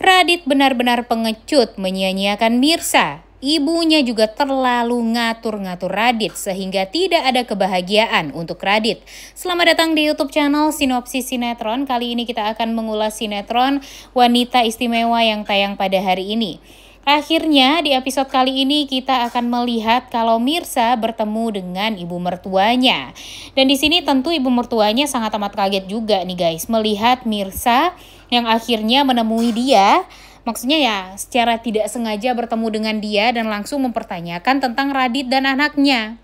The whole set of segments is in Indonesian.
Radit benar-benar pengecut menyia-nyiakan Mirsa. Ibunya juga terlalu ngatur-ngatur Radit sehingga tidak ada kebahagiaan untuk Radit. Selamat datang di YouTube channel Sinopsis Sinetron. Kali ini kita akan mengulas sinetron Wanita Istimewa yang tayang pada hari ini. Akhirnya di episode kali ini kita akan melihat kalau Mirsa bertemu dengan ibu mertuanya. Dan di sini tentu ibu mertuanya sangat amat kaget juga nih guys, melihat Mirsa yang akhirnya menemui dia. Maksudnya ya secara tidak sengaja bertemu dengan dia dan langsung mempertanyakan tentang Radit dan anaknya.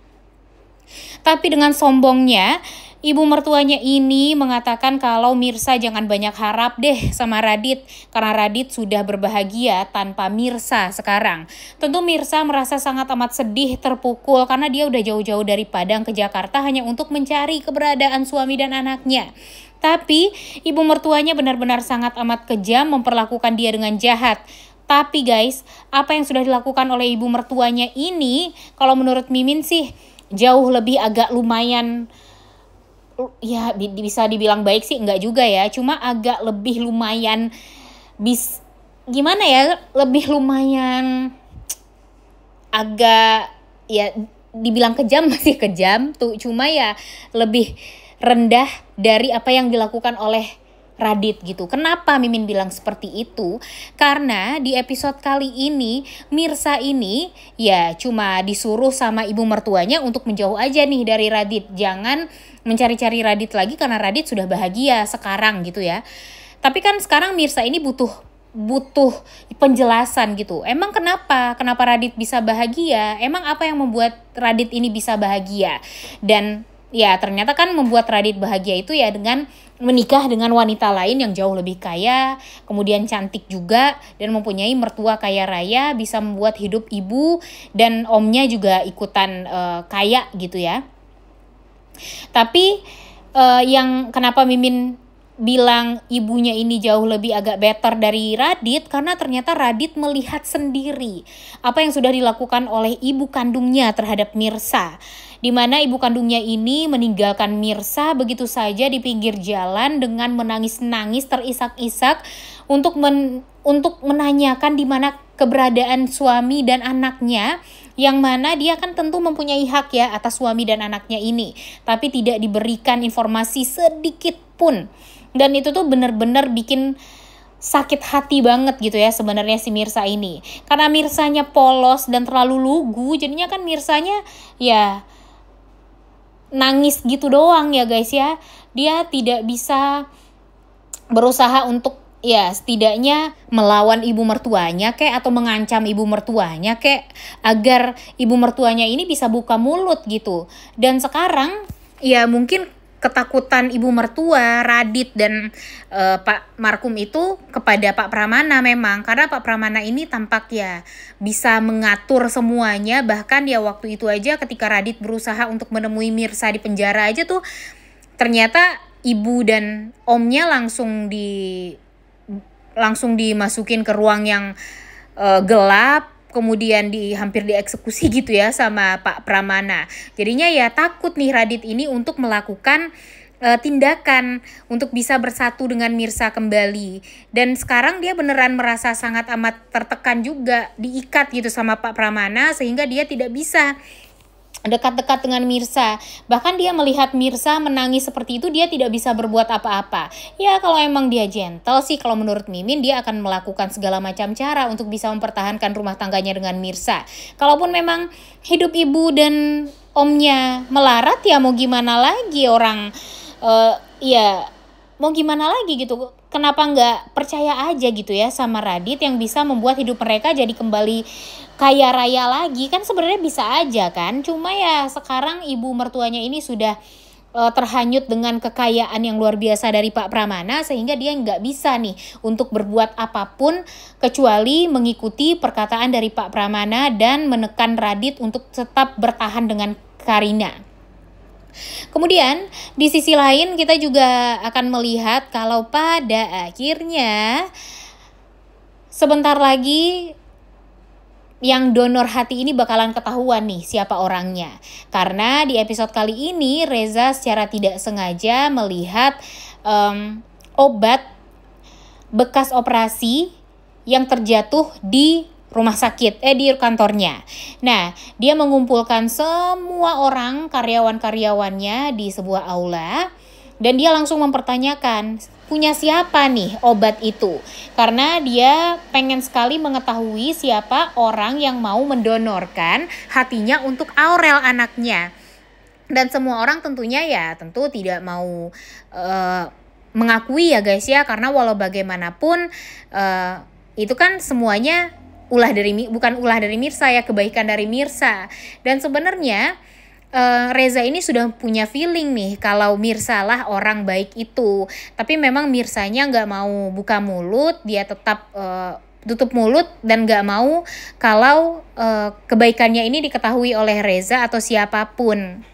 Tapi dengan sombongnya, ibu mertuanya ini mengatakan kalau Mirsa jangan banyak harap deh sama Radit. Karena Radit sudah berbahagia tanpa Mirsa sekarang. Tentu Mirsa merasa sangat amat sedih, terpukul karena dia udah jauh-jauh dari Padang ke Jakarta hanya untuk mencari keberadaan suami dan anaknya. Tapi ibu mertuanya benar-benar sangat amat kejam, memperlakukan dia dengan jahat. Tapi guys, apa yang sudah dilakukan oleh ibu mertuanya ini, kalau menurut Mimin sih jauh lebih agak lumayan, ya bisa dibilang baik sih enggak juga ya. Cuma agak lebih lumayan, gimana ya, lebih lumayan agak ya dibilang kejam masih kejam tuh. Cuma ya lebih rendah dari apa yang dilakukan oleh Radit gitu. Kenapa Mimin bilang seperti itu? Karena di episode kali ini Mirsa ini ya cuma disuruh sama ibu mertuanya untuk menjauh aja nih dari Radit. Jangan mencari-cari Radit lagi karena Radit sudah bahagia sekarang gitu ya. Tapi kan sekarang Mirsa ini butuh penjelasan gitu. Emang kenapa Radit bisa bahagia? Emang apa yang membuat Radit ini bisa bahagia? Dan ya ternyata kan membuat Radit bahagia itu ya dengan menikah dengan wanita lain yang jauh lebih kaya, kemudian cantik juga, dan mempunyai mertua kaya raya, bisa membuat hidup ibu dan omnya juga ikutan kaya gitu ya. Tapi yang kenapa Mimin bilang ibunya ini jauh lebih agak better dari Radit, karena ternyata Radit melihat sendiri apa yang sudah dilakukan oleh ibu kandungnya terhadap Mirsa. Di mana ibu kandungnya ini meninggalkan Mirsa begitu saja di pinggir jalan dengan menangis-nangis terisak-isak untuk menanyakan di mana keberadaan suami dan anaknya, yang mana dia kan tentu mempunyai hak ya atas suami dan anaknya ini, tapi tidak diberikan informasi sedikit pun. Dan itu tuh benar-benar bikin sakit hati banget gitu ya sebenarnya si Mirsa ini. Karena Mirsanya polos dan terlalu lugu, jadinya kan Mirsanya ya nangis gitu doang ya guys ya. Dia tidak bisa berusaha untuk ya setidaknya melawan ibu mertuanya kek atau mengancam ibu mertuanya kek agar ibu mertuanya ini bisa buka mulut gitu. Dan sekarang ya mungkin ketakutan ibu mertua Radit dan Pak Markum itu kepada Pak Pramana memang, karena Pak Pramana ini tampak ya bisa mengatur semuanya. Bahkan ya waktu itu aja ketika Radit berusaha untuk menemui Mirsa di penjara aja tuh ternyata ibu dan omnya langsung dimasukin ke ruang yang gelap, kemudian hampir dieksekusi gitu ya sama Pak Pramana. Jadinya ya takut nih Radit ini untuk melakukan tindakan untuk bisa bersatu dengan Mirsa kembali. Dan sekarang dia beneran merasa sangat amat tertekan juga, diikat gitu sama Pak Pramana sehingga dia tidak bisa dekat-dekat dengan Mirsa. Bahkan dia melihat Mirsa menangis seperti itu, dia tidak bisa berbuat apa-apa. Ya kalau emang dia gentle sih, kalau menurut Mimin dia akan melakukan segala macam cara untuk bisa mempertahankan rumah tangganya dengan Mirsa. Kalaupun memang hidup ibu dan omnya melarat ya mau gimana lagi orang ya mau gimana lagi gitu. Kenapa nggak percaya aja gitu ya sama Radit yang bisa membuat hidup mereka jadi kembali kaya raya lagi. Kan sebenarnya bisa aja kan. Cuma ya sekarang ibu mertuanya ini sudah terhanyut dengan kekayaan yang luar biasa dari Pak Pramana, sehingga dia nggak bisa nih untuk berbuat apapun kecuali mengikuti perkataan dari Pak Pramana dan menekan Radit untuk tetap bertahan dengan Karina. Kemudian di sisi lain kita juga akan melihat kalau pada akhirnya sebentar lagi yang donor hati ini bakalan ketahuan nih siapa orangnya. Karena di episode kali ini Reza secara tidak sengaja melihat obat bekas operasi yang terjatuh di rumah sakit, di kantornya. Nah, dia mengumpulkan semua orang, karyawan-karyawannya di sebuah aula, dan dia langsung mempertanyakan, punya siapa nih obat itu? Karena dia pengen sekali mengetahui siapa orang yang mau mendonorkan hatinya untuk Aurel anaknya. Dan semua orang tentunya ya tentu tidak mau mengakui ya guys ya, karena walau bagaimanapun itu kan semuanya bukan ulah dari Mirsa ya, kebaikan dari Mirsa. Dan sebenarnya Reza ini sudah punya feeling nih kalau Mirsa lah orang baik itu, tapi memang Mirsanya nggak mau buka mulut, dia tetap tutup mulut dan nggak mau kalau kebaikannya ini diketahui oleh Reza atau siapapun.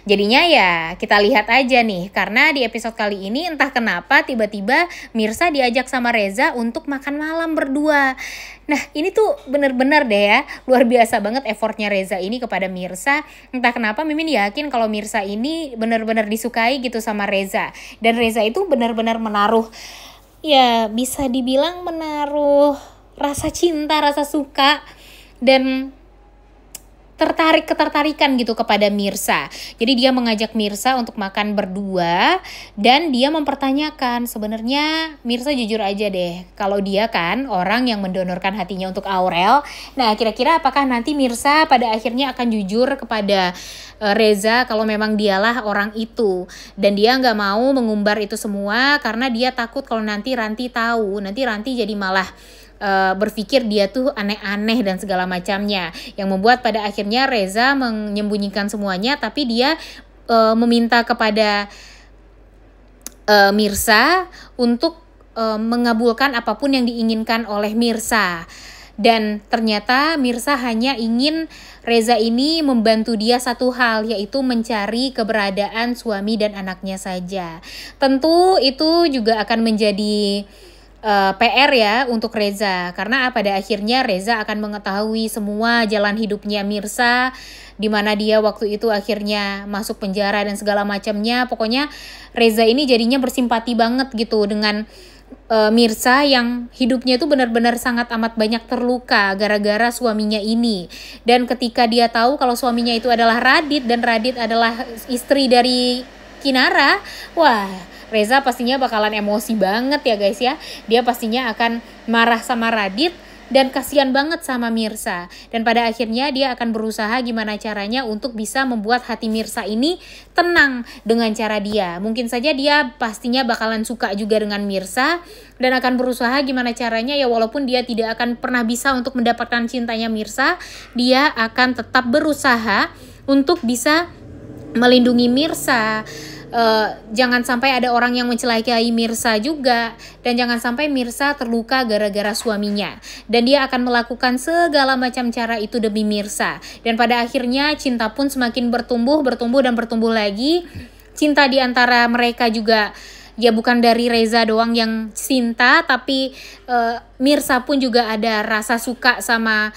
Jadinya ya kita lihat aja nih, karena di episode kali ini entah kenapa tiba-tiba Mirsa diajak sama Reza untuk makan malam berdua. Nah ini tuh bener-bener deh ya, luar biasa banget effortnya Reza ini kepada Mirsa. Entah kenapa Mimin yakin kalau Mirsa ini bener-bener disukai gitu sama Reza. Dan Reza itu bener-bener menaruh, ya bisa dibilang menaruh rasa cinta, rasa suka, dan ketertarikan gitu kepada Mirsa. Jadi dia mengajak Mirsa untuk makan berdua, dan dia mempertanyakan, sebenarnya Mirsa jujur aja deh, kalau dia kan orang yang mendonorkan hatinya untuk Aurel. Nah kira-kira apakah nanti Mirsa pada akhirnya akan jujur kepada Reza kalau memang dialah orang itu. Dan dia gak mau mengumbar itu semua karena dia takut kalau nanti Ranti tahu, nanti Ranti jadi malah berpikir dia tuh aneh-aneh dan segala macamnya, yang membuat pada akhirnya Reza menyembunyikan semuanya, tapi dia meminta kepada Mirsa untuk mengabulkan apapun yang diinginkan oleh Mirsa. Dan ternyata Mirsa hanya ingin Reza ini membantu dia satu hal, yaitu mencari keberadaan suami dan anaknya saja. Tentu itu juga akan menjadi PR ya untuk Reza, karena pada akhirnya Reza akan mengetahui semua jalan hidupnya Mirsa, di mana dia waktu itu akhirnya masuk penjara dan segala macamnya. Pokoknya Reza ini jadinya bersimpati banget gitu dengan Mirsa yang hidupnya itu benar-benar sangat amat banyak terluka gara-gara suaminya ini. Dan ketika dia tahu kalau suaminya itu adalah Radit dan Radit adalah istri dari Kinara, wah Reza pastinya bakalan emosi banget ya guys ya. Dia pastinya akan marah sama Radit dan kasihan banget sama Mirsa. Dan pada akhirnya dia akan berusaha gimana caranya untuk bisa membuat hati Mirsa ini tenang dengan cara dia. Mungkin saja dia pastinya bakalan suka juga dengan Mirsa dan akan berusaha gimana caranya ya, walaupun dia tidak akan pernah bisa untuk mendapatkan cintanya Mirsa, dia akan tetap berusaha untuk bisa melindungi Mirsa. Jangan sampai ada orang yang mencelakai Mirsa juga, dan jangan sampai Mirsa terluka gara-gara suaminya. Dan dia akan melakukan segala macam cara itu demi Mirsa. Dan pada akhirnya cinta pun semakin bertumbuh lagi. Cinta di antara mereka juga ya bukan dari Reza doang yang cinta, tapi Mirsa pun juga ada rasa suka sama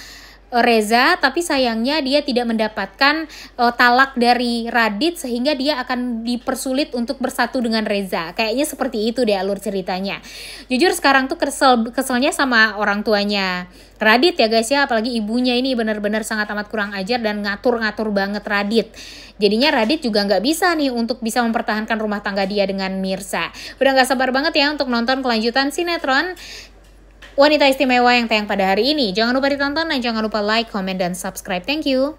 Reza, tapi sayangnya dia tidak mendapatkan talak dari Radit, sehingga dia akan dipersulit untuk bersatu dengan Reza. Kayaknya seperti itu deh alur ceritanya. Jujur sekarang tuh keselnya sama orang tuanya Radit ya guys ya, apalagi ibunya ini benar-benar sangat amat kurang ajar dan ngatur-ngatur banget Radit. Jadinya Radit juga nggak bisa nih untuk bisa mempertahankan rumah tangga dia dengan Mirsa. Udah nggak sabar banget ya untuk nonton kelanjutan sinetron Wanita Istimewa yang tayang pada hari ini. Jangan lupa ditonton dan jangan lupa like, comment, dan subscribe. Thank you.